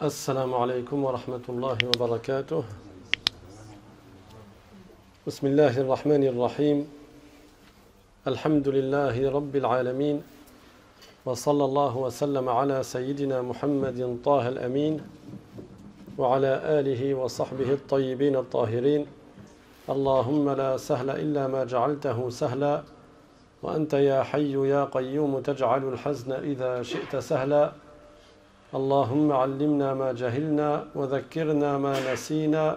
السلام عليكم ورحمة الله وبركاته. بسم الله الرحمن الرحيم. الحمد لله رب العالمين، وصلى الله وسلم على سيدنا محمد طه الأمين وعلى آله وصحبه الطيبين الطاهرين. اللهم لا سهل إلا ما جعلته سهلا، وأنت يا حي يا قيوم تجعل الحزن إذا شئت سهلا. اللهم علمنا ما جهلنا وذكرنا ما نسينا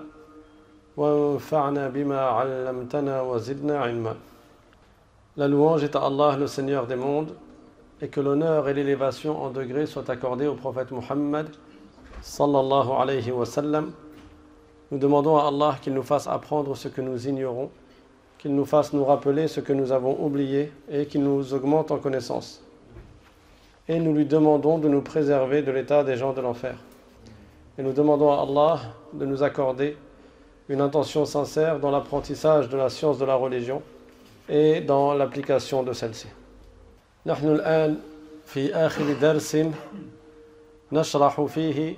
وانفعنا بما علمتنا وزدنا علما. La louange est à Allah, le Seigneur des mondes, et que l'honneur et l'élévation en degrés soient accordés au prophète Muhammad sallallahu alayhi wa sallam. Nous demandons à Allah qu'il nous fasse apprendre ce que nous ignorons, qu'il nous fasse nous rappeler ce que nous avons oublié et qu'il nous augmente en connaissance. Et nous lui demandons de nous préserver de l'état des gens de l'enfer. Et nous demandons à Allah de nous accorder une intention sincère dans l'apprentissage de la science de la religion et dans l'application de celle-ci. نحن الآن في آخر درس نشرح فيه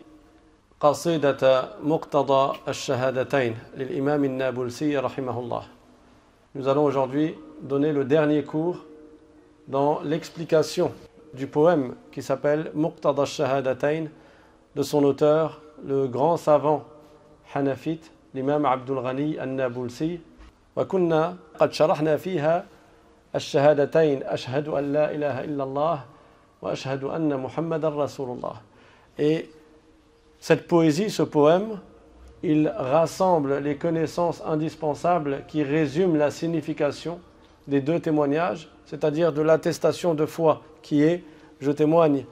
قصيدة مقتضى الشهادتين للإمام النابلسي رحمه الله. Nous allons aujourd'hui donner le dernier cours dans l'explication du poème qui s'appelle Muqtada al-Shahadatayn de son auteur, le grand savant hanafite, l'imam Abdul Ghani al-Nabulsi. وكنا قد شرحنا فيها الشهادتين أشهد أن لا إله إلا الله وأشهد أن محمد رسول الله. Et cette poésie, ce poème, il rassemble les connaissances indispensables qui résument la signification des deux témoignages, c'est-à-dire de l'attestation de foi qui est « je témoigne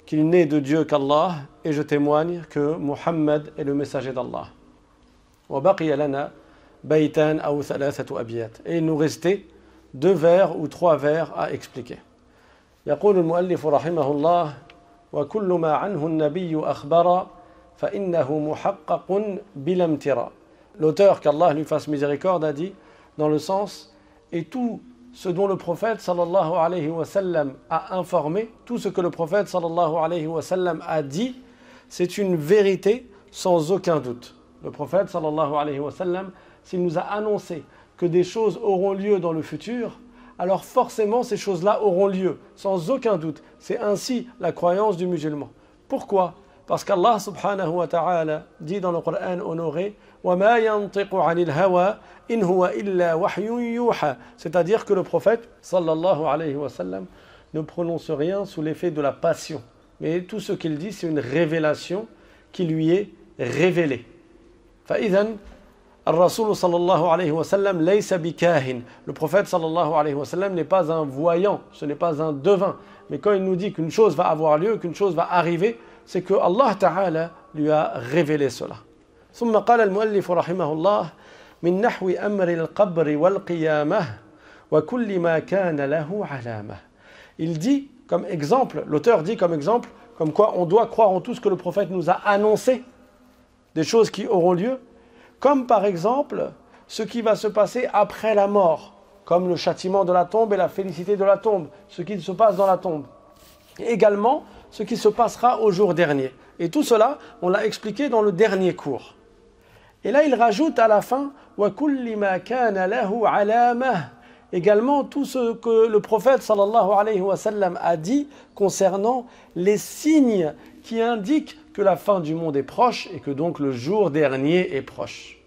qu'il n'est de Dieu qu'Allah et je témoigne que Muhammad est le messager d'Allah ». وبقي لنا بيتان أو ثلاثة أبيات. Et il nous restait 2 vers ou 3 vers à expliquer. يقول المؤلف رحمه الله: وكل ما عنه النبي أخبر فإنه محقق بلا امتراء. L'auteur, qu'Allah lui fasse miséricorde, a dit dans le sens: et tout ce dont le prophète sallallahu alayhi wa sallam a informé, tout ce que le prophète sallallahu alayhi wa sallam a dit, c'est une vérité sans aucun doute. Le prophète sallallahu alayhi wa sallam, s'il nous a annoncé que des choses auront lieu dans le futur, alors forcément ces choses-là auront lieu, sans aucun doute. C'est ainsi la croyance du musulman. Pourquoi? Parce qu'Allah subhanahu wa ta'ala dit dans le Coran honoré: وَمَا يَنْطِقُ عَنِ الْهَوَىٰ إِنْ هُوَ إِلَّا وَحْيٌ يُوحَىٰ. C'est-à-dire que le prophète sallallahu alayhi wa sallam ne prononce rien sous l'effet de la passion. Mais tout ce qu'il dit, c'est une révélation qui lui est révélée. فَإِذَنْ الرسول صلى الله عليه وسلم ليس بكاهن. Le prophète sallallahu alayhi wa sallam n'est pas un voyant, ce n'est pas un devin. Mais quand il nous dit qu'une chose va avoir lieu, qu'une chose va arriver, c'est que Allah Ta'ala lui a révélé cela. ثم قال المؤلف رحمه الله: من نحو أمر القبر والقيامة وكل ما كان له علامة. Il dit comme exemple, l'auteur dit comme exemple, comme quoi on doit croire en tout ce que le prophète nous a annoncé, des choses qui auront lieu, comme par exemple ce qui va se passer après la mort, comme le châtiment de la tombe et la félicité de la tombe, ce qui se passe dans la tombe. Et également ce qui se passera au jour dernier. Et tout cela, on l'a expliqué dans le dernier cours. Et là, il rajoute à la fin وَكُلِّ مَا كَانَ لَهُ عَلَامَةٌ. Également tout ce que le prophète sallallahu alayhi wa sallam a dit concernant les signes qui indiquent que la fin du monde est proche et que donc le jour dernier est proche.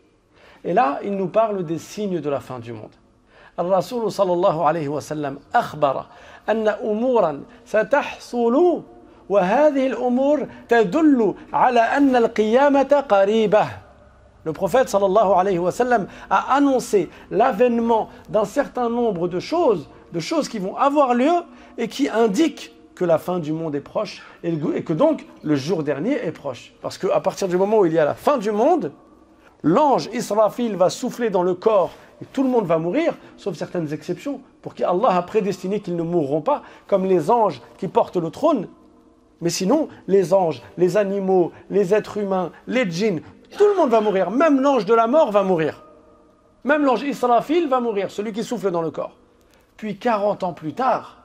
Et là, il nous parle des signes de la fin du monde. الرسول صلى الله عليه وسلم أخبر أن أمورا ستحصل وهذه الأمور تدل على أن القيامة قريبة. Le prophète sallallahu alayhi wa sallam a annoncé l'avènement d'un certain nombre de choses qui vont avoir lieu et qui indiquent que la fin du monde est proche et que donc le jour dernier est proche. Parce qu'à partir du moment où il y a la fin du monde, l'ange Israfil va souffler dans le corps et tout le monde va mourir, sauf certaines exceptions, pour qui Allah a prédestiné qu'ils ne mourront pas, comme les anges qui portent le trône. Mais sinon, les anges, les animaux, les êtres humains, les djinns, tout le monde va mourir. Même l'ange de la mort va mourir. Même l'ange Israfil va mourir, celui qui souffle dans le corps. Puis 40 ans plus tard,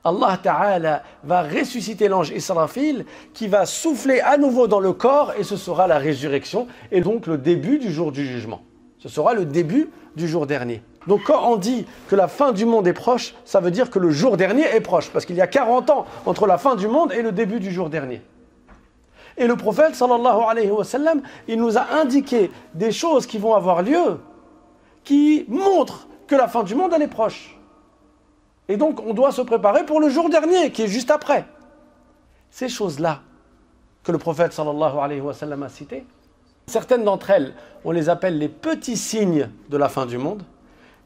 Allah Ta'ala va ressusciter l'ange Israfil qui va souffler à nouveau dans le corps et ce sera la résurrection et donc le début du jour du jugement. Ce sera le début du jour dernier. Donc quand on dit que la fin du monde est proche, ça veut dire que le jour dernier est proche parce qu'il y a 40 ans entre la fin du monde et le début du jour dernier. Et le prophète sallallahu alayhi wa sallam, il nous a indiqué des choses qui vont avoir lieu qui montrent que la fin du monde elle est proche. Et donc, on doit se préparer pour le jour dernier, qui est juste après. Ces choses-là que le prophète sallallahu alayhi wa sallam a citées, certaines d'entre elles, on les appelle les petits signes de la fin du monde,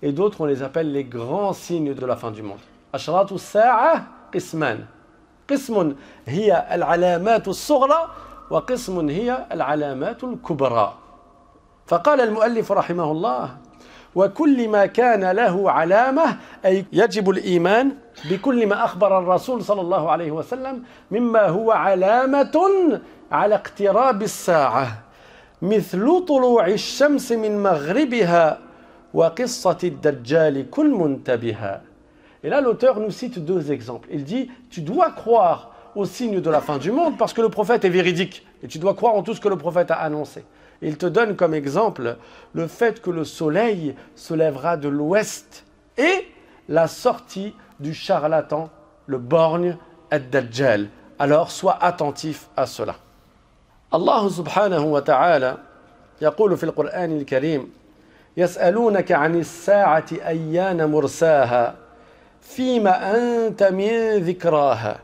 et d'autres, on les appelle les grands signes de la fin du monde. Ashratu as-sa'a qisman. Qismun hiya al-alamat as-sughra, wa qismun hiya al-alamat al-kubra. فقال المؤلف رحمه الله وكل ما كان له علامة أي يجب الإيمان بكل ما أخبر الرسول صلى الله عليه وسلم مما هو علامة على اقتراب الساعة مثل طلوع الشمس من مغربها وقصة الدجال كن منتبها. Et là l'auteur nous cite deux exemples. Il dit tu dois croire aux signes de la fin du monde parce que le prophète est véridique et tu dois croire en tout ce que le prophète a annoncé. Il te donne comme exemple le fait que le soleil se lèvera de l'ouest et la sortie du charlatan, le borgne, ad-Dajjal. Alors sois attentif à cela. Allah subhanahu wa ta'ala يقول في القرآن الكريم يسألونك عن الساعة أيان مرساها فيما أنت من ذكراها.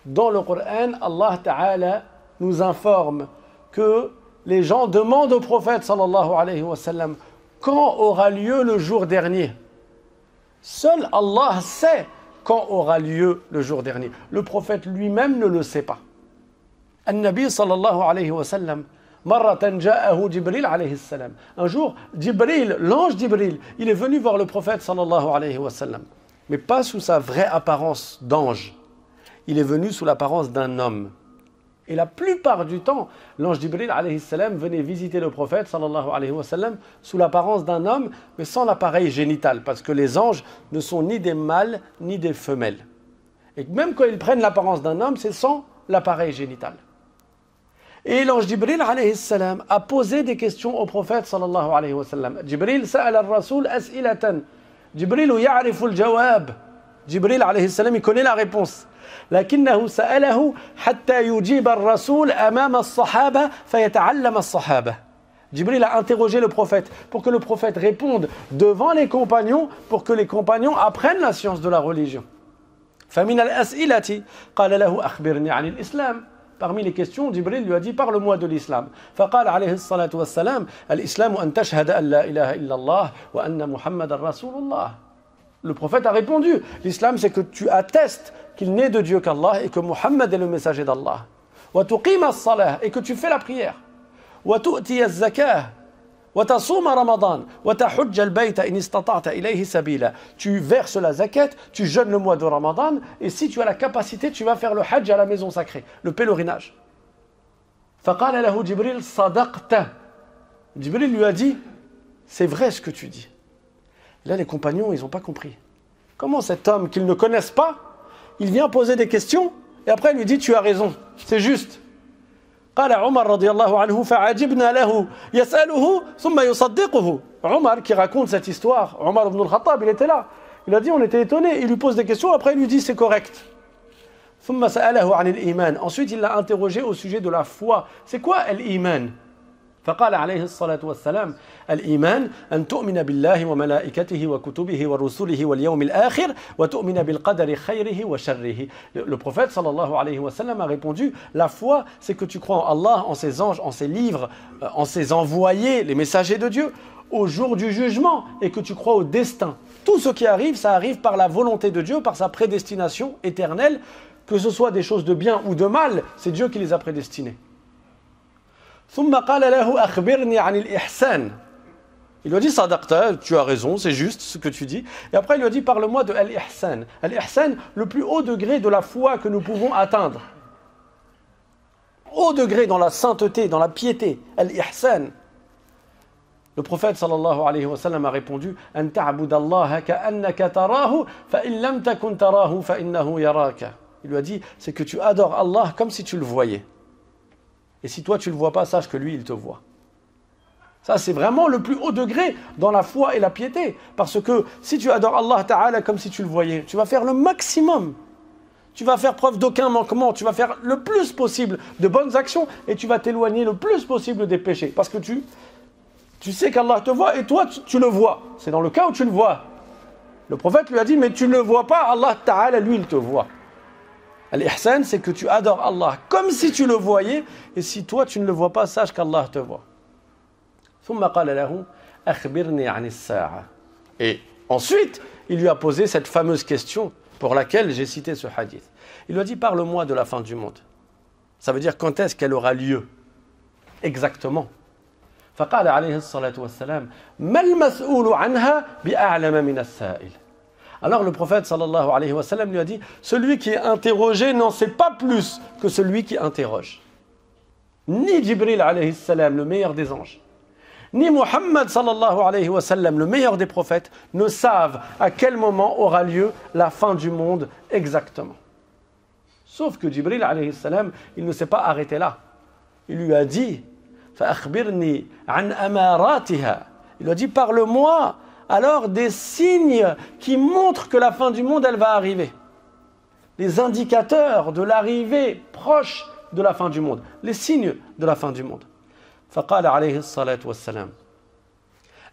Dans le Coran, Allah Ta'ala nous informe que les gens demandent au prophète sallallahu alayhi wa sallam quand aura lieu le jour dernier. Seul Allah sait quand aura lieu le jour dernier. Le prophète lui-même ne le sait pas. An-Nabi sallallahu alayhi wa sallam marratan ja'ahu Jibril alayhi salam. Un jour, Jibril, l'ange Jibril, il est venu voir le prophète sallallahu alayhi wa sallam, mais pas sous sa vraie apparence d'ange. Il est venu sous l'apparence d'un homme. Et la plupart du temps, l'ange Jibril alayhi salam venait visiter le prophète sallallahu alayhi wa sallam sous l'apparence d'un homme, mais sans l'appareil génital, parce que les anges ne sont ni des mâles ni des femelles. Et même quand ils prennent l'apparence d'un homme, c'est sans l'appareil génital. Et l'ange Jibril alayhi salam a posé des questions au prophète sallallahu alayhi wa sallam. Jibril sa'ala al-rasoul as'ilatan. Jibril ya'rifu al-jawab. Jibril alayhi salam, il connaît la réponse. لكنه سأله حتى يجيب الرسول أمام الصحابة فيتعلم الصحابة. Jibril a interrogé le prophète pour que le prophète réponde devant les compagnons pour que les compagnons apprennent la science de la religion. فمن الأسئلة قال له أخبرني عن الإسلام. Parmi les questions, Jibril lui a dit parle-moi de l'islam. فقال عليه الصلاة والسلام الإسلام أن تشهد أن لا إله إلا الله وأن محمد رسول الله. Le prophète a répondu l'islam c'est que tu attestes qu'il n'est de Dieu qu'Allah et que Muhammad est le messager d'Allah. وَتُقِيمَ الصَّلَاةِ et que tu fais la prière. وَتُؤْتِيَ الزَّكَاةِ وَتَصُومَ رَمَضَانَ وَتَحُجَّ الْبَيْتَ إِنِ اسْتَطَعْتَ إِلَيْهِ سَبِيلًا. Tu verses la zakat, tu jeûnes le mois de Ramadan et si tu as la capacité, tu vas faire le hajj à la maison sacrée, le pèlerinage. فَقَالَ لَهُ جِبْرِيلُ صَدَقْتَ. Jibril lui a dit c'est vrai ce que tu dis. Là les compagnons, ils n'ont pas compris. Comment cet homme qu'ils ne connaissent pas, il vient poser des questions et après il lui dit tu as raison, c'est juste. قال عمر رضي الله عنه فعجبنا له يسأله ثم يصدقه. Omar qui raconte cette histoire, Omar ibn al-Khattab, il était là. Il a dit on était étonnés, il lui pose des questions, après il lui dit c'est correct. ثم سأله عن الإيمان. Ensuite il l'a interrogé au sujet de la foi. C'est quoi l'iman? فقال عليه الصلاة والسلام الإيمان أن تؤمن بالله وملائكته وكتبه ورسله واليوم الآخر وتؤمن بالقدر خيره وشره. Le prophète sallallahu alayhi wa sallam a répondu la foi c'est que tu crois en Allah, en ses anges, en ses livres, en ses envoyés, les messagers de Dieu, au jour du jugement et que tu crois au destin. Tout ce qui arrive, ça arrive par la volonté de Dieu, par sa prédestination éternelle, que ce soit des choses de bien ou de mal, c'est Dieu qui les a prédestinées. ثم قال له أخبرني عن الإحسان. Il lui a dit صدقت, tu as raison, c'est juste ce que tu dis. Et après il lui a dit parle-moi de al-ihsan. Al-ihsan, le plus haut degré de la foi que nous pouvons atteindre. Haut degré dans la sainteté, dans la piété, al-ihsan. Le prophète sallallahu alayhi wa sallam a répondu An ta'budallaha ka'annaka tarahu fa in lam takun tarahu fa innahu yaraka. Il lui a dit c'est que tu adores Allah comme si tu le voyais. Et si toi tu le vois pas, sache que lui il te voit. Ça c'est vraiment le plus haut degré dans la foi et la piété, parce que si tu adores Allah Ta'ala comme si tu le voyais, tu vas faire le maximum. Tu vas faire preuve d'aucun manquement, tu vas faire le plus possible de bonnes actions et tu vas t'éloigner le plus possible des péchés, parce que tu sais qu'Allah te voit et toi tu le vois. C'est dans le cas où tu le vois. Le prophète lui a dit mais tu ne le vois pas, Allah Ta'ala lui il te voit. Al-ihsan c'est que tu adores Allah comme si tu le voyais, et si toi tu ne le vois pas, sache qu'Allah te voit. Et ensuite il lui a posé cette fameuse question pour laquelle j'ai cité ce hadith. Il lui a dit parle-moi de la fin du monde. Ça veut dire quand est-ce qu'elle aura lieu exactement. فقال عليه الصلاة والسلام ما المسؤول عنها بأعلم من السائل. Alors le prophète sallallahu alayhi wa sallam lui a dit celui qui est interrogé n'en sait pas plus que celui qui interroge. Ni Jibril alayhi salam, le meilleur des anges, ni Muhammad sallallahu alayhi wa sallam, le meilleur des prophètes, ne savent à quel moment aura lieu la fin du monde exactement. Sauf que Jibril alayhi salam, il ne s'est pas arrêté là. Il lui a dit فأخبرني عن أماراتها. Il lui a dit parle-moi alors des signes qui montrent que la fin du monde elle va arriver. Les indicateurs de l'arrivée proche de la fin du monde, les signes de la fin du monde. فقال عليه الصلاة والسلام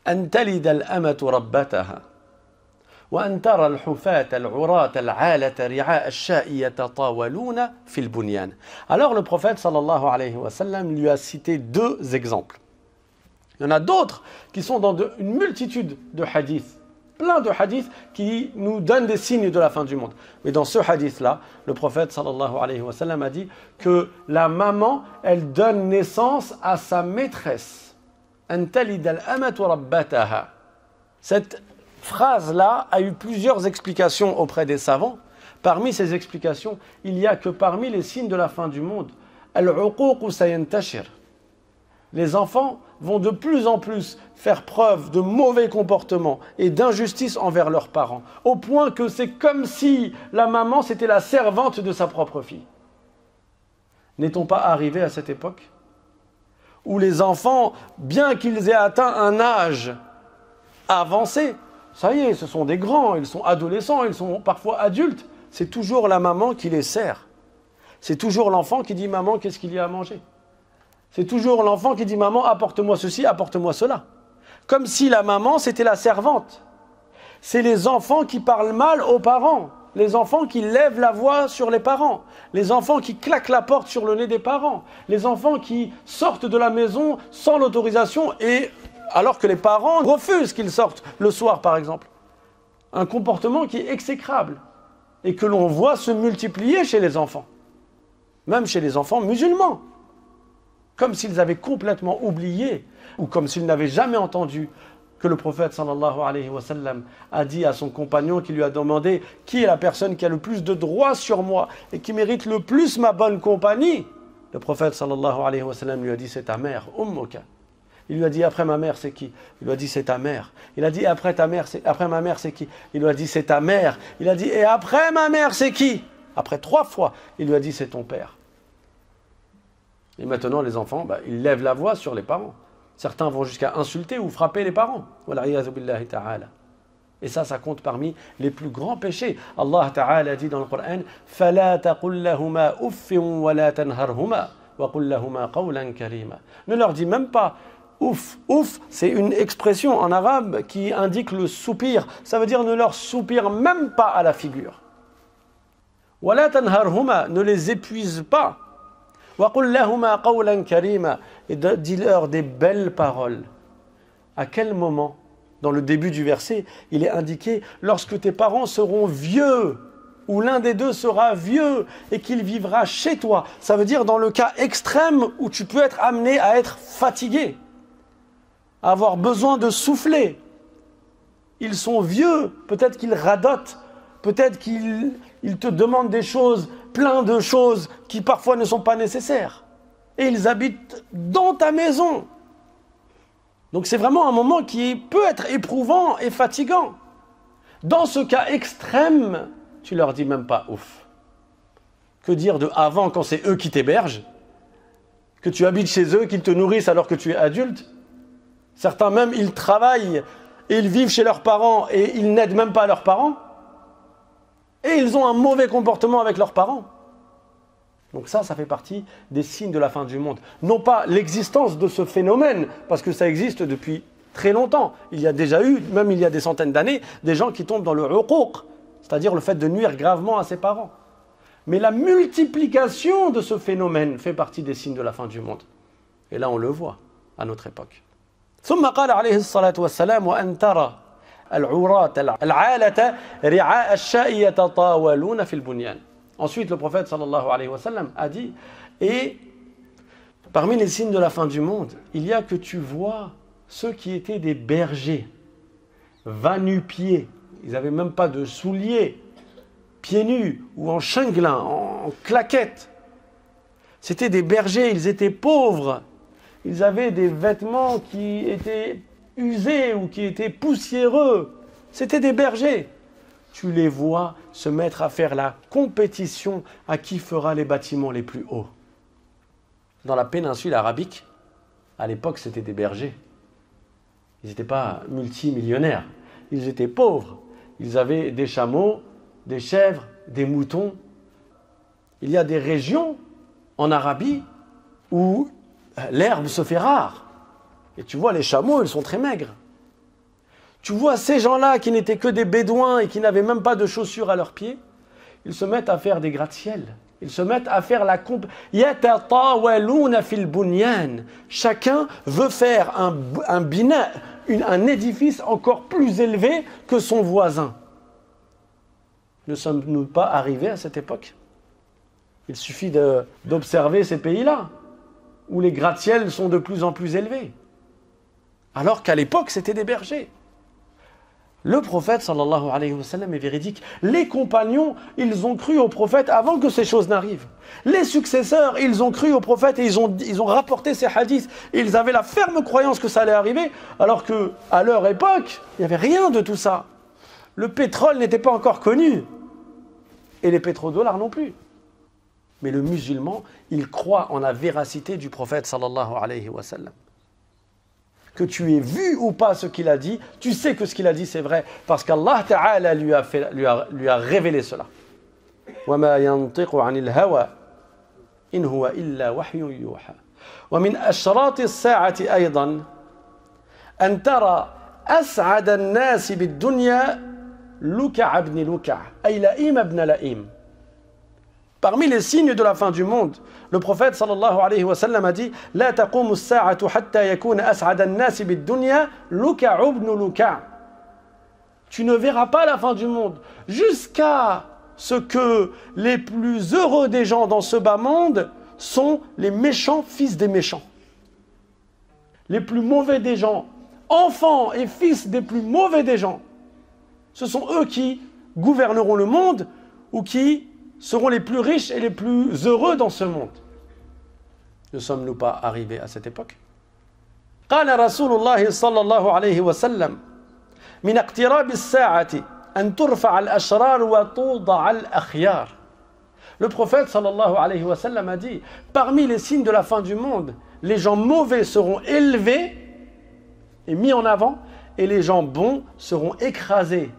أن تلد الأمة ربتها وأن ترى الحفاة العراة العالة رعاء الشاء يتطاولون في البنيان. Alors le prophète sallallahu alayhi wa sallam lui a cité deux exemples. Il y en a d'autres qui sont dans une multitude de hadiths, plein de hadiths qui nous donnent des signes de la fin du monde. Mais dans ce hadith-là, le prophète sallallahu alayhi wa sallam a dit que la maman, elle donne naissance à sa maîtresse. أن تلد الأمة ربتها. Cette phrase-là a eu plusieurs explications auprès des savants. Parmi ces explications, il y a que parmi les signes de la fin du monde, al-uquq sayantashir. Les enfants vont de plus en plus faire preuve de mauvais comportements et d'injustice envers leurs parents, au point que c'est comme si la maman c'était la servante de sa propre fille. N'est-on pas arrivé à cette époque où les enfants, bien qu'ils aient atteint un âge avancé, ça y est, ce sont des grands, ils sont adolescents, ils sont parfois adultes, c'est toujours la maman qui les sert. C'est toujours l'enfant qui dit « Maman, qu'est-ce qu'il y a à manger ?» C'est toujours l'enfant qui dit « Maman, apporte-moi ceci, apporte-moi cela. » Comme si la maman, c'était la servante. C'est les enfants qui parlent mal aux parents, les enfants qui lèvent la voix sur les parents, les enfants qui claquent la porte sur le nez des parents, les enfants qui sortent de la maison sans l'autorisation et alors que les parents refusent qu'ils sortent le soir, par exemple. Un comportement qui est exécrable et que l'on voit se multiplier chez les enfants, même chez les enfants musulmans, comme s'ils avaient complètement oublié ou comme s'ils n'avaient jamais entendu que le prophète sallallahu alayhi wa sallam a dit à son compagnon qui lui a demandé « Qui est la personne qui a le plus de droits sur moi et qui mérite le plus ma bonne compagnie ?» Le prophète sallallahu alayhi wa sallam lui a dit « C'est ta mère, Ummuka ». Il lui a dit après ma mère c'est qui? Il lui a dit c'est ta mère. Il a dit après ma mère c'est qui? Il lui a dit c'est ta mère. Il a dit et après ma mère c'est qui? Après 3 fois, il lui a dit c'est ton père. Et maintenant les enfants, ils lèvent la voix sur les parents. Certains vont jusqu'à insulter ou frapper les parents. Et ça compte parmi les plus grands péchés. Allah Ta'ala dit dans le Coran فَلَا تَقُلْ لَهُمَا أُفٍّ وَلَا تَنْهَرْهُمَا وَقُلْ لَهُمَا قَوْلًا كَرِيمًا. Ne leur dis même pas ouf. Ouf, c'est une expression en arabe qui indique le soupir. Ça veut dire ne leur soupire même pas à la figure. وَلَا تَنْهَرْهُمَا, ne les épuise pas. وَقُلْ لَهُمَا قَوْلًا كَرِيمًا, et dis-leur des belles paroles. À quel moment, dans le début du verset, il est indiqué lorsque tes parents seront vieux, ou l'un des deux sera vieux et qu'il vivra chez toi. Ça veut dire dans le cas extrême où tu peux être amené à être fatigué, à avoir besoin de souffler. Ils sont vieux, peut-être qu'ils radotent, peut-être qu'ils te demandent des choses, plein de choses qui parfois ne sont pas nécessaires. Et ils habitent dans ta maison. Donc c'est vraiment un moment qui peut être éprouvant et fatigant. Dans ce cas extrême, tu leur dis même pas ouf. Que dire de avant quand c'est eux qui t'hébergent, que tu habites chez eux, qu'ils te nourrissent alors que tu es adulte. Certains même, ils travaillent et ils vivent chez leurs parents et ils n'aident même pas leurs parents. Et ils ont un mauvais comportement avec leurs parents. Donc ça fait partie des signes de la fin du monde. Non pas l'existence de ce phénomène, parce que ça existe depuis très longtemps. Il y a déjà eu, même il y a des centaines d'années, des gens qui tombent dans le uquq, c'est-à-dire le fait de nuire gravement à ses parents. Mais la multiplication de ce phénomène fait partie des signes de la fin du monde. Et là, on le voit à notre époque. ثم قال عليه الصلاة والسلام وأن ترى العراة العالة رعاء الشاء يتطاولون في البنيان. Ensuite, le prophète sallallahu alayhi wa sallam a dit, et parmi les signes de la fin du monde, il y a que tu vois ceux qui étaient des bergers, va-nu-pieds, ils n'avaient même pas de souliers, pieds nus ou en chinguelin, en claquettes. C'était des bergers, ils étaient pauvres, ils avaient des vêtements qui étaient usés ou qui étaient poussiéreux. C'était des bergers. Tu les vois se mettre à faire la compétition à qui fera les bâtiments les plus hauts. Dans la péninsule arabique, à l'époque, c'était des bergers. Ils n'étaient pas multimillionnaires. Ils étaient pauvres. Ils avaient des chameaux, des chèvres, des moutons. Il y a des régions en Arabie où l'herbe se fait rare. Et tu vois, les chameaux, ils sont très maigres. Tu vois ces gens-là qui n'étaient que des bédouins et qui n'avaient même pas de chaussures à leurs pieds, ils se mettent à faire des gratte-ciel. Ils se mettent à faire la yatatawaluna fil bunyan. Chacun veut faire un édifice encore plus élevé que son voisin. Ne sommes-nous pas arrivés à cette époque? Il suffit d'observer ces pays-là, où les gratte-ciels sont de plus en plus élevés. Alors qu'à l'époque, c'était des bergers. Le prophète, sallallahu alayhi wa sallam, est véridique. Les compagnons, ils ont cru au prophète avant que ces choses n'arrivent. Les successeurs, ils ont cru au prophète et ils ont rapporté ces hadiths. Ils avaient la ferme croyance que ça allait arriver, alors qu'à leur époque, il n'y avait rien de tout ça. Le pétrole n'était pas encore connu. Et les pétrodollars non plus. Mais le musulman, il croit en la véracité du prophète, sallallahu alayhi wa sallam. Que tu aies vu ou pas ce qu'il a dit, tu sais que ce qu'il a dit c'est vrai, parce qu'Allah Ta'ala lui a révélé cela. وَمَا يَنْطِقُ عَنِ الْهَوَى إِنْ هُوَ إِلَّا وَحْيٌ يُوحَى وَمِنْ أَشْرَاطِ السَّاعَةِ أَيْضًا أَنْ تَرَى أَسْعَدَ النَّاسِ بِالدُّنْيَا لُكَعَ بْنِ لُكَعَ أي لئيم بن لئيم. Parmi les signes de la fin du monde, le prophète sallallahu alayhi wa sallam a dit لا تقوم الساعة حتى يكون أسعد الناس بالدنيا لكع بن لكع. Tu ne verras pas la fin du monde jusqu'à ce que les plus heureux des gens dans ce bas monde sont les méchants fils des méchants. Les plus mauvais des gens, enfants et fils des plus mauvais des gens, ce sont eux qui gouverneront le monde ou qui seront les plus riches et les plus heureux dans ce monde. Ne sommes-nous pas arrivés à cette époque? قال رسول الله صلى الله عليه وسلم من اقتراب الساعة أن ترفع الأشرار وتوضع الأخيار. Le prophète sallallahu alayhi wa sallam a dit, parmi les signes de la fin du monde, les gens mauvais seront élevés et mis en avant, et les gens bons seront écrasés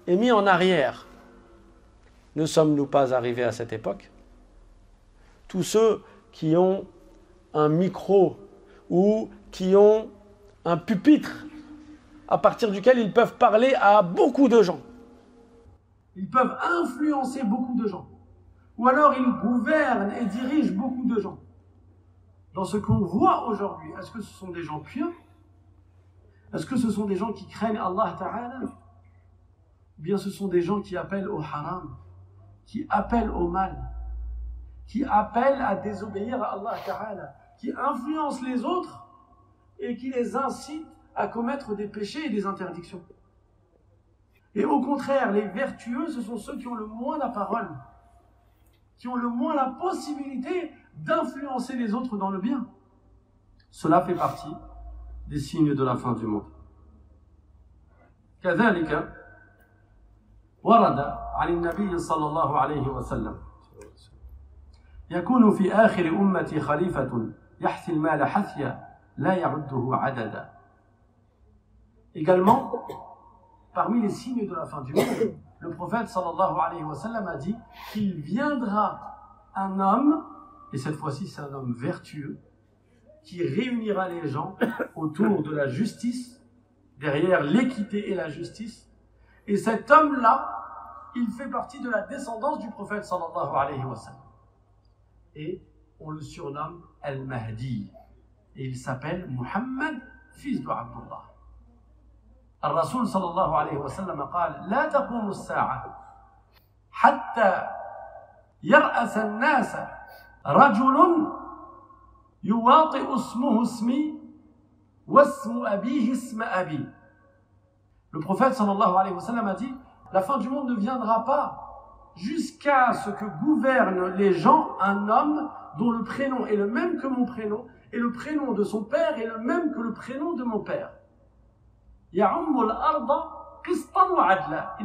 et mis en arrière. Ne sommes-nous pas arrivés à cette époque? Tous ceux qui ont un micro ou qui ont un pupitre à partir duquel ils peuvent parler à beaucoup de gens. Ils peuvent influencer beaucoup de gens. Ou alors ils gouvernent et dirigent beaucoup de gens. Dans ce qu'on voit aujourd'hui, est-ce que ce sont des gens pieux? Est-ce que ce sont des gens qui craignent Allah Ta'ala? Ou bien ce sont des gens qui appellent au haram, qui appellent au mal, qui appellent à désobéir à Allah Ta'ala, qui influencent les autres et qui les incitent à commettre des péchés et des interdictions. Et au contraire, les vertueux, ce sont ceux qui ont le moins la parole, qui ont le moins la possibilité d'influencer les autres dans le bien. Cela fait partie des signes de la fin du monde. كذلك ورد عن النبي صلى الله عليه وسلم يكون في آخر أمتي خليفة يحثي المال حثيا لا يعده عددا. Également, parmi les signes de la fin du monde, le prophète sallallahu alayhi wa sallam a dit qu'il viendra un homme, et cette fois-ci c'est un homme vertueux, qui réunira les gens autour de la justice, derrière l'équité et la justice. Et cet homme-là, il fait partie de la descendance du prophète sallallahu alayhi wa sallam. Et on le surnomme Al-Mahdi. Et il s'appelle Muhammad, fils de Abdullah. الرسول صلى الله عليه وسلم قال لا تقوم الساعة حتى يرأس الناس رجل يواطئ اسمه اسمي واسم أبيه اسم أبي. Le prophète sallallahu alayhi wa sallam a dit la fin du monde ne viendra pas jusqu'à ce que gouverne les gens un homme dont le prénom est le même que mon prénom et le prénom de son père est le même que le prénom de mon père. Il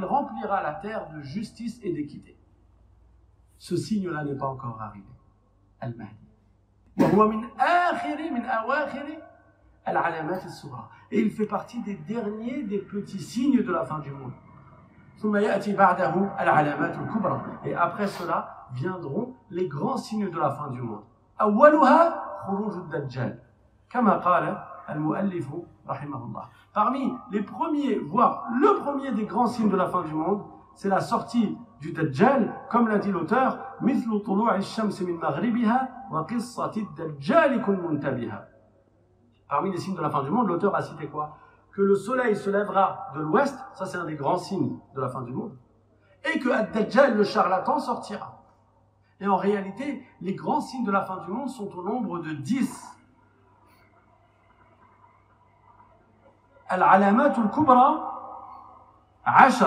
remplira la terre de justice et d'équité. Ce signe-là n'est pas encore arrivé. Al-Mahdi. Et il fait partie des derniers, des petits signes de la fin du monde. Et après cela viendront les grands signes de la fin du monde. Parmi les premiers, voire le premier des grands signes de la fin du monde, c'est la sortie du Dajjal, comme l'a dit l'auteur, parmi les signes de la fin du monde, l'auteur a cité quoi? Que le soleil se lèvera de l'ouest, ça c'est un des grands signes de la fin du monde, et que Ad-Dajjal, le charlatan, sortira. Et en réalité, les grands signes de la fin du monde sont au nombre de 10. العلامات الكبرى 10.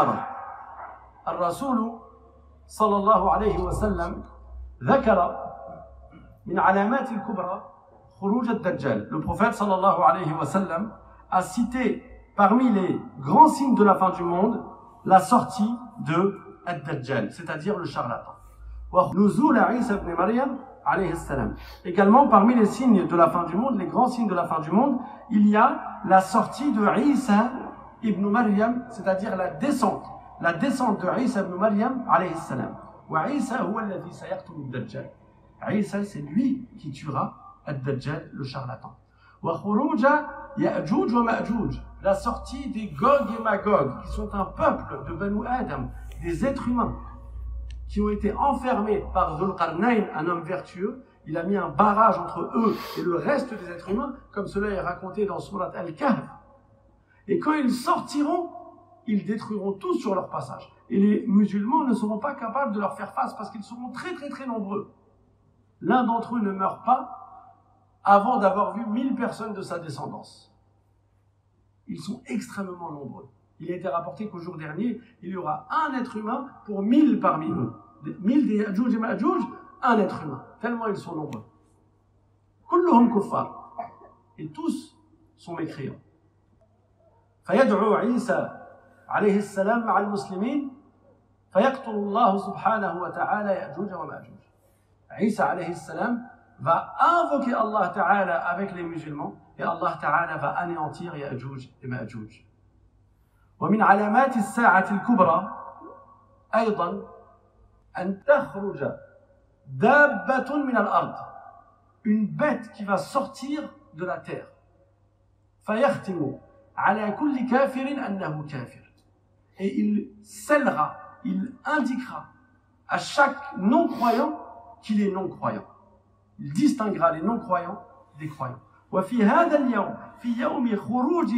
الرسول صلى الله عليه وسلم ذكر من علامات الكبرى خروج الدجال. Le prophète صلى الله عليه وسلم a cité parmi les grands signes de la fin du monde la sortie de Ad-Dajjal, c'est-à-dire le charlatan. ونزول عيسى بن مريم عليه السلام. Également parmi les signes de la fin du monde, les grands signes de la fin du monde, il y a la sortie de Isa ibn Maryam, c'est-à-dire la descente de Isa ibn Maryam alayhi salam. Wa Isa huwa alladhi sayaqtul ad-Dajjal. Isa, c'est lui qui tuera ad-Dajjal, le charlatan. Wa khuruja Ya'juj wa Ma'juj, la sortie des Gog et Magog, qui sont un peuple de Banu Adam, des êtres humains qui ont été enfermés par Dhul Qarnayn, un homme vertueux. Il a mis un barrage entre eux et le reste des êtres humains, comme cela est raconté dans Surat Al-Kahf. Et quand ils sortiront, ils détruiront tous sur leur passage. Et les musulmans ne seront pas capables de leur faire face parce qu'ils seront très très très nombreux. L'un d'entre eux ne meurt pas avant d'avoir vu 1000 personnes de sa descendance. Ils sont extrêmement nombreux. Il a été rapporté qu'au jour dernier, il y aura un être humain pour 1000 parmi eux. 1000 des Ya'juj et Ma'juj, un être humain, tellement ils sont nombreux. Kulluhum kuffar. Et tous sont mécréants. فيدعو عيسى عليه السلام مع المسلمين فيقتل الله سبحانه وتعالى يأجوج ومأجوج. Isa alayhi salam va invoquer Allah Ta'ala avec les musulmans et Allah Ta'ala va anéantir Ya'juj et Ma'juj. ومن علامات الساعة الكبرى أيضا أن تخرج دابة من الأرض, une bête qui va sortir de la terre. فيختم على كل كافر أنه كافر, et il scellera, il indiquera à chaque non-croyant qu'il est non-croyant. Il distinguera les non-croyants des croyants. وفي هذا اليوم في يوم خروج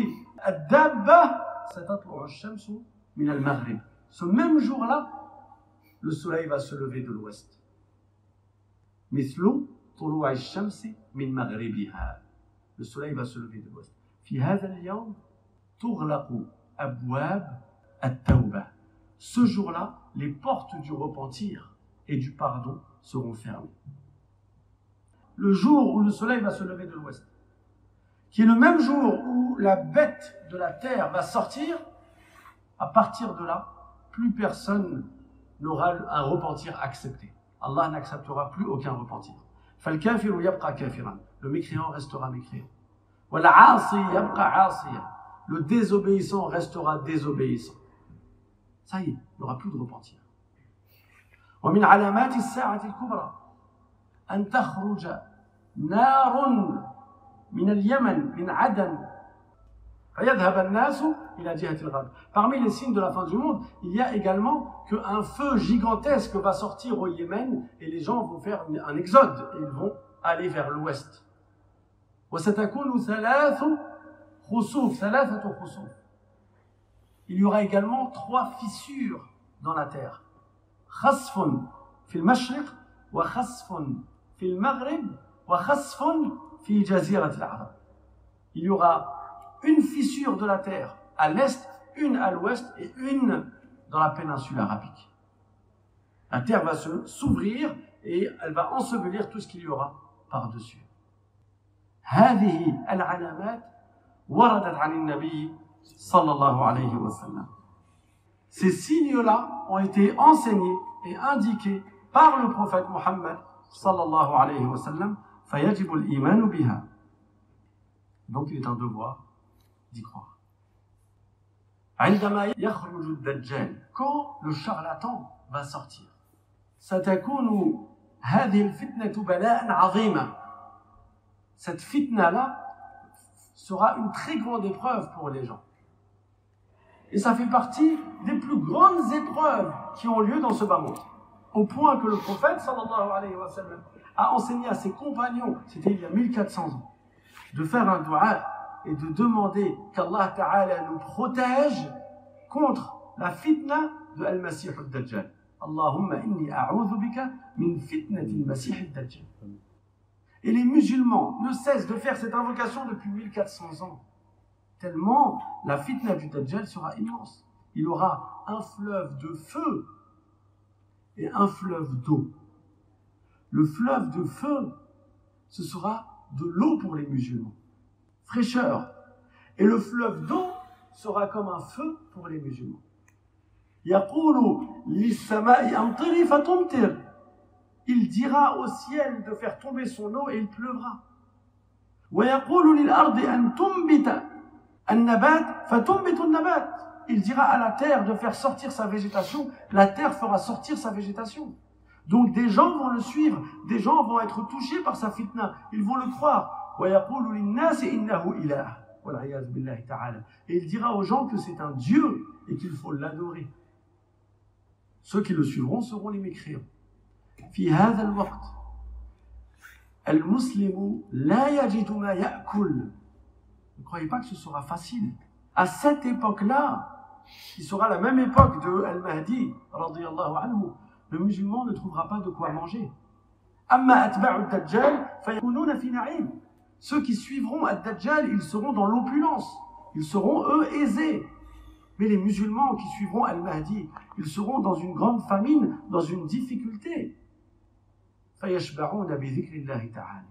الدابة ستطلع الشمس من المغرب. Ce même jour-là, le soleil va se lever de l'ouest. مثل طلوع الشمس من مغربها. Le soleil va se lever de l'ouest. في هذا اليوم تغلق أبواب التوبة. Ce jour-là, les portes du repentir et du pardon seront fermées. Le jour où le soleil va se lever de l'ouest, qui est le même jour où la bête de la terre va sortir, à partir de là, plus personne n'aura un repentir accepté. Allah n'acceptera plus aucun repentir. فَالْكَافِرُ يَبْقَى كَافِرًا. Le mécréant restera mécréant. وَالْعَاصِي يَبْقَى عَاصِيًا. Le désobéissant restera désobéissant. Ça y est, il n'y aura plus de repentir. ومن علامات الساعة الكبرى أن تخرج نار من اليمن من عدن فيذهب الناس إلى جهة الغرب. Parmi les signes de la fin du monde, il y a également qu'un feu gigantesque va sortir au Yémen et les gens vont faire un exode et ils vont aller vers l'ouest. وستكون ثلاثة خسوف. Il y aura également 3 fissures dans la terre. خسف في المشرق وخسف في المغرب وخسف في جزيرة العرب. Il y aura une fissure de la terre à l'est, une à l'ouest et une dans la péninsule arabique. La terre va s'ouvrir et elle va ensevelir tout ce qu'il y aura par-dessus. هذه العلامات وردت عن النبي صلى الله عليه وسلم. Ces signes-là ont été enseignés et indiqués par le prophète Mohammed sallallahu alayhi wa sallam. فيجب الإيمان بها. Donc il est un devoir d'y croire. عندما يخرج الدجال, quand le charlatan va sortir, ستكون هذه الفتنة بلاء عظيما. Cette fitna-là sera une très grande épreuve pour les gens. Et ça fait partie des plus grandes épreuves qui ont lieu dans ce bas monde. Au point que le prophète sallallahu alayhi wa sallam a enseigné à ses compagnons, c'était il y a 1400 ans, de faire un dua et de demander qu'Allah Ta'ala nous protège contre la fitna de Al-Masih al-Dajjal. Allahumma inni a'udhu bika min fitnati al-Masih al-Dajjal. Et les musulmans ne cessent de faire cette invocation depuis 1400 ans. Tellement la fitna du Dajjal sera immense. Il aura un fleuve de feu et un fleuve d'eau. Le fleuve de feu, ce sera de l'eau pour les musulmans. Fraîcheur. Et le fleuve d'eau sera comme un feu pour les musulmans. يقول للسماء أمطري فتمطر. Il dira au ciel de faire tomber son eau et il pleuvra. ويقول للأرض أن تنبت النبات فتنبت النبات. Il dira à la terre de faire sortir sa végétation, la terre fera sortir sa végétation. Donc des gens vont le suivre, des gens vont être touchés par sa fitna, ils vont le croire. ويقول للناس إنه إله والعياذ بالله تعالى. Et il dira aux gens que c'est un Dieu et qu'il faut l'adorer. Ceux qui le suivront seront les mécréants. في هذا الوقت المسلم لا يجد ما يأكل. Ne croyez pas que ce sera facile. À cette époque-là, qui sera la même époque de Al-Mahdi, radiyallahu anhu, le musulman ne trouvera pas de quoi manger. Amma atba'u ad-Dajjal fayakununa fi na'im. Ceux qui suivront ad-Dajjal, ils seront dans l'opulence. Ils seront, eux, aisés. Mais les musulmans qui suivront Al-Mahdi, ils seront dans une grande famine, dans une difficulté. Fayashba'una bi dhikrillahi ta'ala.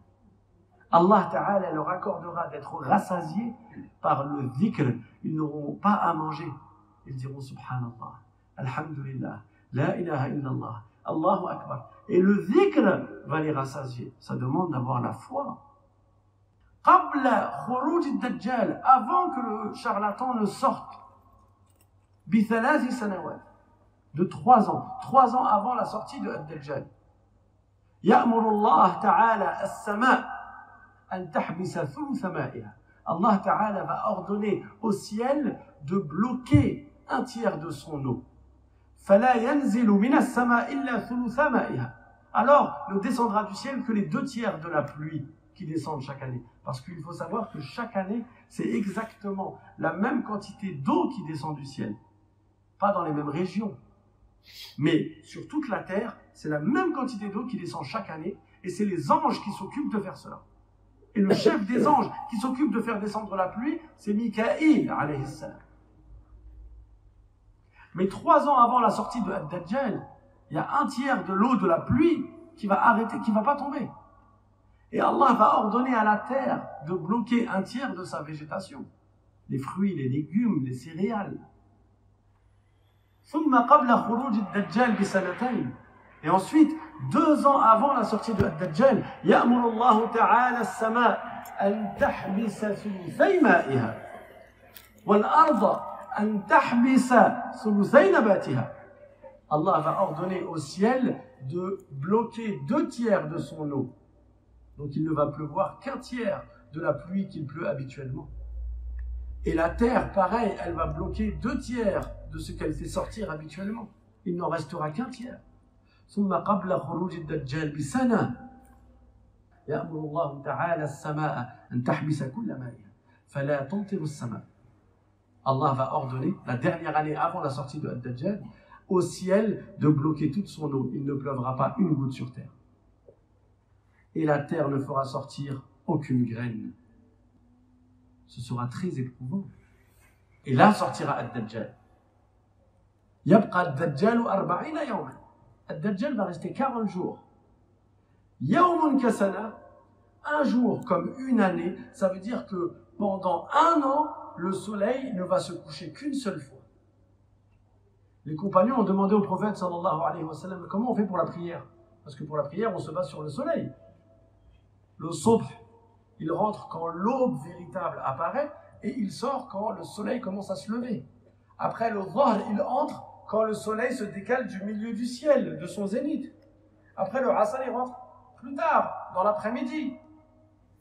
Allah Ta'ala leur accordera d'être rassasiés par le dhikr. Ils n'auront pas à manger. Ils diront Subhanallah, Alhamdulillah, La ilaha illallah, Allahu Akbar. Et le dhikr va les rassasier. Ça demande d'avoir la foi. Qabla khuruj ad-Dajjal, avant que le charlatan ne sorte, bi thalathi sanawat, de 3 ans. 3 ans avant la sortie de ad-Dajjal. Ya'muru Allah Ta'ala as-sama' Allah Ta'ala va ordonner au ciel de bloquer un tiers de son eau. Alors ne descendra du ciel que les 2 tiers de la pluie qui descendent chaque année. Parce qu'il faut savoir que chaque année, c'est exactement la même quantité d'eau qui descend du ciel. Pas dans les mêmes régions. Mais sur toute la terre, c'est la même quantité d'eau qui descend chaque année. Et c'est les anges qui s'occupent de faire cela. Et le chef des anges qui s'occupe de faire descendre la pluie, c'est Mikaïl, alayhi salam. Mais 3 ans avant la sortie de Ad-Dajjal, il y a un tiers de l'eau de la pluie qui va arrêter, qui ne va pas tomber. Et Allah va ordonner à la terre de bloquer un tiers de sa végétation. Les fruits, les légumes, les céréales. ثم قبل خروج الدجال بسنتين. Et ensuite, 2 ans avant la sortie de Dajjal, يأمر الله تعالى السماء أن تحبس ثلثي مائها والأرض أن تحبس ثلثي نباتها. Allah va ordonner au ciel de bloquer 2 tiers de son eau. Donc il ne va pleuvoir qu'1 tiers de la pluie qu'il pleut habituellement. Et la terre, pareil, elle va bloquer 2 tiers de ce qu'elle fait sortir habituellement. Il n'en restera qu'1 tiers. ثم قبل خروج الدجال بسنة يأمر الله تعالى السماء أن تحبس كل مائها فلا تمطر السماء. Allah va ordonner, la dernière année avant la sortie de Dajjal, au ciel de bloquer toute son eau. Il ne pleuvra pas une goutte sur terre. Et la terre ne fera sortir aucune graine. Ce sera très éprouvant. Et là sortira Ad-Dajjal. يبقى الدجال 40 يوما. Ad-Dajjal va rester 40 jours. يوم كسنة, un jour comme une année, ça veut dire que pendant 1 an, le soleil ne va se coucher qu'une seule fois. Les compagnons ont demandé au prophète sallallahu alayhi wa sallam, comment on fait pour la prière? Parce que pour la prière, on se base sur le soleil. Le subh, il rentre quand l'aube véritable apparaît et il sort quand le soleil commence à se lever. Après le dhahr, il entre quand le soleil se décale du milieu du ciel, de son zénith. Après le asr, il rentre plus tard, dans l'après-midi.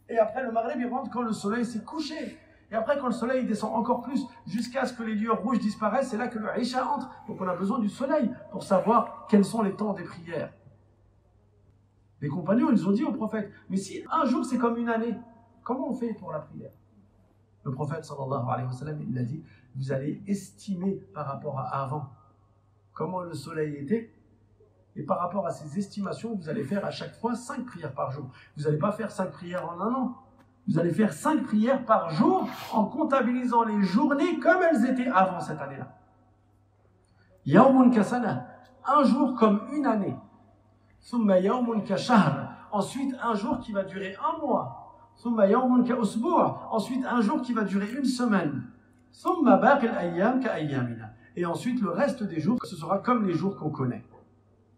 Et après le maghrib, il rentre quand le soleil s'est couché. Et après, quand le soleil descend encore plus, jusqu'à ce que les lueurs rouges disparaissent, c'est là que le Isha entre. Donc on a besoin du soleil pour savoir quels sont les temps des prières. Les compagnons, ils ont dit au prophète, mais si un jour c'est comme une année, comment on fait pour la prière? Le prophète sallallahu alayhi wa sallam, il a dit, vous allez estimer par rapport à avant comment le soleil était, et par rapport à ces estimations, vous allez faire à chaque fois 5 prières par jour. Vous n'allez pas faire 5 prières en 1 an. Vous allez faire 5 prières par jour en comptabilisant les journées comme elles étaient avant cette année-là. Yawmun kasana, un jour comme une année. Thumma yawmun kashahr, ensuite un jour qui va durer 1 mois. Thumma yawmun ka usbu', ensuite un jour qui va durer 1 semaine. Thumma baqi al-ayyam ka ayyamina. Et ensuite le reste des jours, ce sera comme les jours qu'on connaît.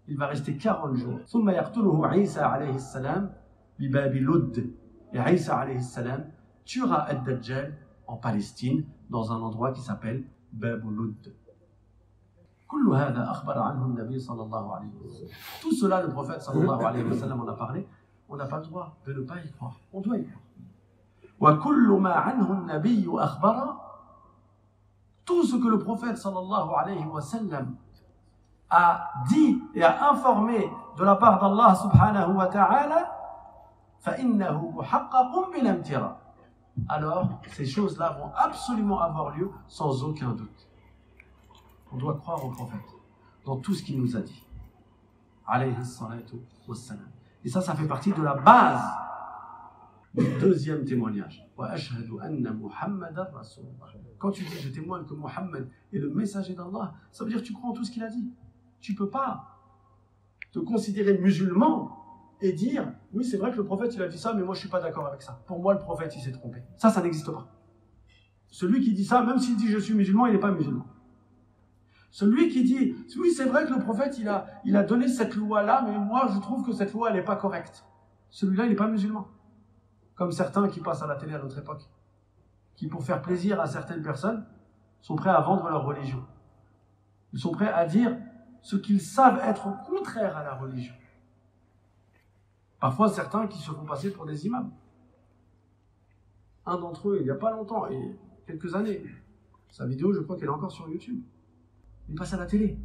Il va rester 40 jours. Thumma yaqtuluhu Isa alayhi salam bi babi Ludd. Et Isa alayhi salam tuera Ad-Dajjal en Palestine, dans un endroit qui s'appelle Bab Ludd. كل هذا أخبر عنه النبي صلى الله عليه وسلم. Tout cela, le prophète sallallahu alayhi wa sallam en a parlé. On n'a pas le droit de ne pas y croire. On doit y croire. وكل ما عنه النبي أخبر. Tout ce que le prophète sallallahu alayhi wa sallam a dit et a informé de la part d'Allah subhanahu wa ta'ala, فإنه محقق بلا امتراء. Alors, ces choses-là vont absolument avoir lieu sans aucun doute. On doit croire au prophète dans tout ce qu'il nous a dit. Alayhi salatu wassalam. Et ça fait partie de la base du deuxième témoignage. Wa ashhadu anna Muhammadan Rasulullah. Quand tu dis je témoigne que Muhammad est le messager d'Allah, ça veut dire que tu crois en tout ce qu'il a dit. Tu ne peux pas te considérer musulman et dire oui, c'est vrai que le prophète il a dit ça, mais moi je ne suis pas d'accord avec ça. Pour moi, le prophète il s'est trompé. Ça n'existe pas. Celui qui dit ça, même s'il dit je suis musulman, il n'est pas musulman. Celui qui dit oui, c'est vrai que le prophète il a donné cette loi-là, mais moi je trouve que cette loi elle n'est pas correcte. Celui-là il n'est pas musulman. Comme certains qui passent à la télé à notre époque, qui pour faire plaisir à certaines personnes sont prêts à vendre leur religion. Ils sont prêts à dire ce qu'ils savent être contraire à la religion. Parfois, certains qui se font passer pour des imams. Un d'entre eux, il n'y a pas longtemps, et quelques années, sa vidéo, je crois qu'elle est encore sur YouTube, il passe à la télé.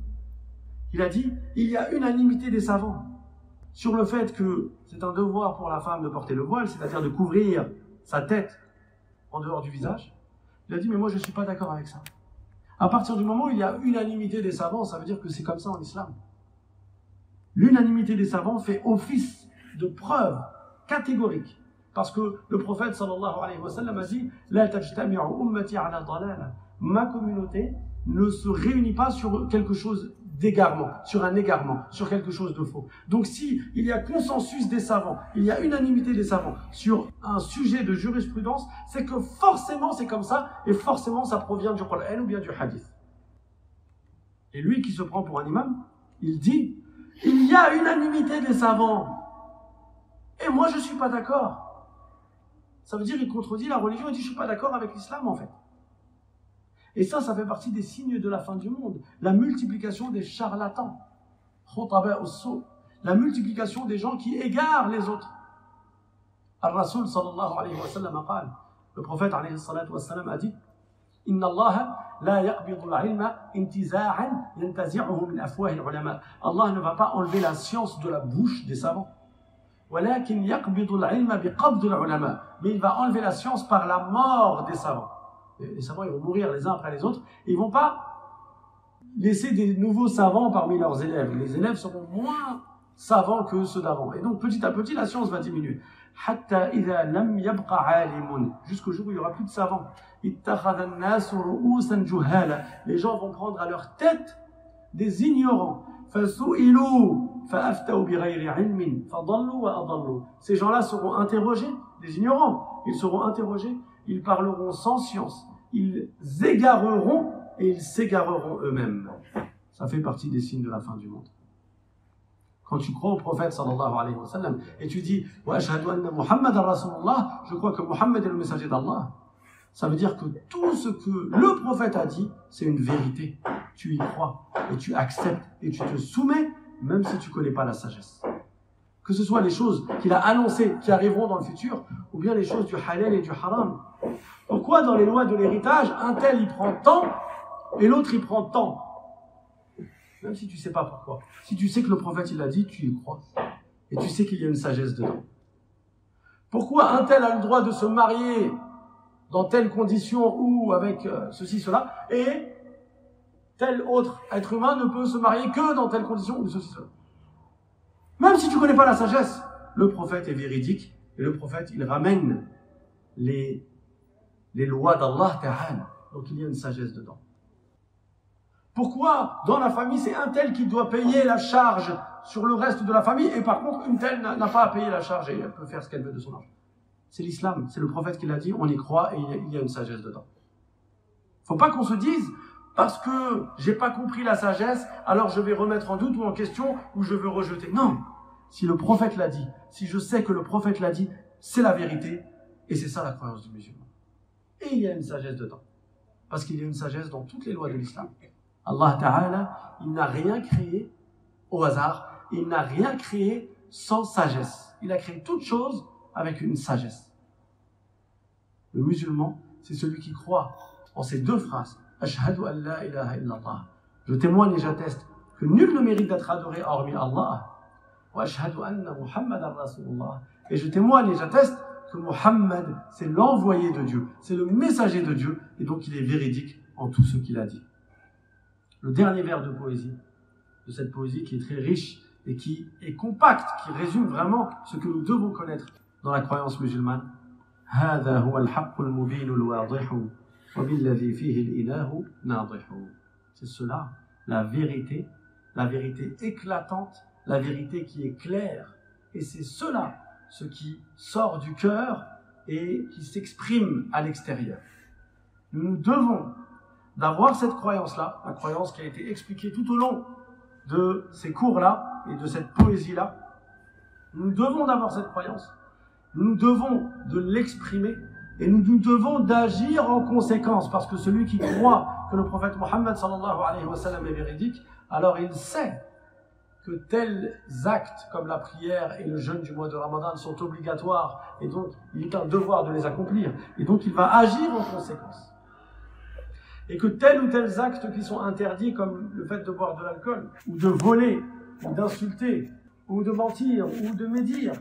Il a dit, il y a unanimité des savants sur le fait que c'est un devoir pour la femme de porter le voile, c'est-à-dire de couvrir sa tête en dehors du visage. Il a dit, mais moi je ne suis pas d'accord avec ça. À partir du moment où il y a unanimité des savants, ça veut dire que c'est comme ça en islam. L'unanimité des savants fait office de preuve catégorique. Parce que le prophète sallallahu alayhi wa sallam a dit « La tajtami'u ummati ala dalala » Ma communauté ne se réunit pas sur quelque chose d'égarement, sur un égarement, sur quelque chose de faux. Donc si il y a consensus des savants, il y a unanimité des savants sur un sujet de jurisprudence, c'est que forcément c'est comme ça, et forcément ça provient du Coran ou bien du Hadith. Et lui qui se prend pour un imam, il dit, il y a unanimité des savants, et moi je ne suis pas d'accord. Ça veut dire qu'il contredit la religion, il dit je ne suis pas d'accord avec l'islam en fait. Et ça fait partie des signes de la fin du monde. La multiplication des charlatans. La multiplication des gens qui égarent les autres. Al-Rasul sallallahu alayhi wa sallam قال, le prophète alayhi salatu wa sallam a dit, Inna Allah la yaqbidu al-ilma intiza'an yantazi'uhu min afwah al-ulama. Allah ne va pas enlever la science de la bouche des savants. ولكن يقبض العلم بقبض العلماء. Mais il va enlever la science par la mort des savants. Les savants, ils vont mourir les uns après les autres. Ils ne vont pas laisser des nouveaux savants parmi leurs élèves. Les élèves seront moins savants que ceux d'avant. Et donc, petit à petit, la science va diminuer. Jusqu'au jour où il n'y aura plus de savants. Les gens vont prendre à leur tête des ignorants. Ces gens-là seront interrogés, des ignorants. Ils seront interrogés, ils parleront sans science. Ils égareront et ils s'égareront eux-mêmes. Ça fait partie des signes de la fin du monde. Quand tu crois au prophète sallallahu alayhi wa sallam et tu dis wa ashhadu anna Muhammadan Rasulullah, je crois que Muhammad est le messager d'Allah, ça veut dire que tout ce que le prophète a dit, c'est une vérité. Tu y crois et tu acceptes et tu te soumets, même si tu ne connais pas la sagesse. Que ce soit les choses qu'il a annoncées qui arriveront dans le futur, ou bien les choses du halal et du haram. Pourquoi dans les lois de l'héritage, un tel il prend tant et l'autre il prend tant? Même si tu ne sais pas pourquoi. Si tu sais que le prophète il l'a dit, tu y crois. Et tu sais qu'il y a une sagesse dedans. Pourquoi un tel a le droit de se marier dans telle condition ou avec ceci, cela, et tel autre être humain ne peut se marier que dans telle condition ou ceci, cela? Même si tu ne connais pas la sagesse, le prophète est véridique et le prophète il ramène les lois d'Allah Ta'ala. Donc il y a une sagesse dedans. Pourquoi dans la famille c'est un tel qui doit payer la charge sur le reste de la famille et par contre une telle n'a pas à payer la charge et elle peut faire ce qu'elle veut de son argent? C'est l'islam, c'est le prophète qui l'a dit, on y croit et il y a une sagesse dedans. Il ne faut pas qu'on se dise parce que j'ai pas compris la sagesse, alors je vais remettre en doute ou en question ou je veux rejeter. Non, si le prophète l'a dit, si je sais que le prophète l'a dit, c'est la vérité et c'est ça la croyance du musulman. Et il y a une sagesse dedans. Parce qu'il y a une sagesse dans toutes les lois de l'islam. Allah Ta'ala, il n'a rien créé au hasard, il n'a rien créé sans sagesse. Il a créé toute chose avec une sagesse. Le musulman, c'est celui qui croit en ces deux phrases. Ashhadu an la ilaha illallah. Je témoigne et j'atteste que nul ne mérite d'être adoré hormis Allah. Wa ashhadu anna Muhammadan Rasulullah. Et je témoigne et j'atteste que Muhammad, c'est l'envoyé de Dieu, c'est le messager de Dieu, et donc il est véridique en tout ce qu'il a dit. Le dernier vers de poésie, de cette poésie qui est très riche et qui est compacte, qui résume vraiment ce que nous devons connaître dans la croyance musulmane. هذا هو الحق المبين الواضح وبالذي فيه الإله ناضح. C'est cela, la vérité éclatante, la vérité qui est claire. Et c'est cela, ce qui sort du cœur et qui s'exprime à l'extérieur. Nous devons d'avoir cette croyance-là, la croyance qui a été expliquée tout au long de ces cours-là et de cette poésie-là. Nous devons d'avoir cette croyance. Nous devons de l'exprimer et nous devons d'agir en conséquence parce que celui qui croit que le prophète Mohammed sallallahu alayhi wa sallam est véridique, alors il sait que tels actes comme la prière et le jeûne du mois de Ramadan sont obligatoires et donc il est un devoir de les accomplir et donc il va agir en conséquence. Et que tels ou tels actes qui sont interdits comme le fait de boire de l'alcool ou de voler ou d'insulter ou de mentir ou de médire,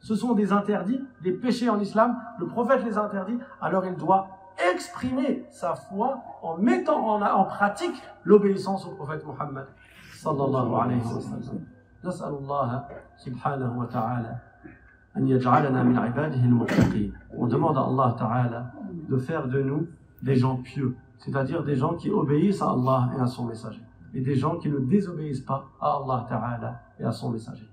ce sont des interdits, des péchés en islam, le prophète les a interdits, alors il doit exprimer sa foi en mettant en pratique l'obéissance au prophète Mohammed sallallahu alayhi wa sallam. Nas'alullah subhanahu wa ta'ala an yaj'alana min ibadihi al-muttaqin. On demande à Allah ta'ala de faire de nous des gens pieux. c'est-à-dire des gens qui obéissent à Allah et à son messager, et des gens qui ne désobéissent pas à Allah Ta'ala et à son messager.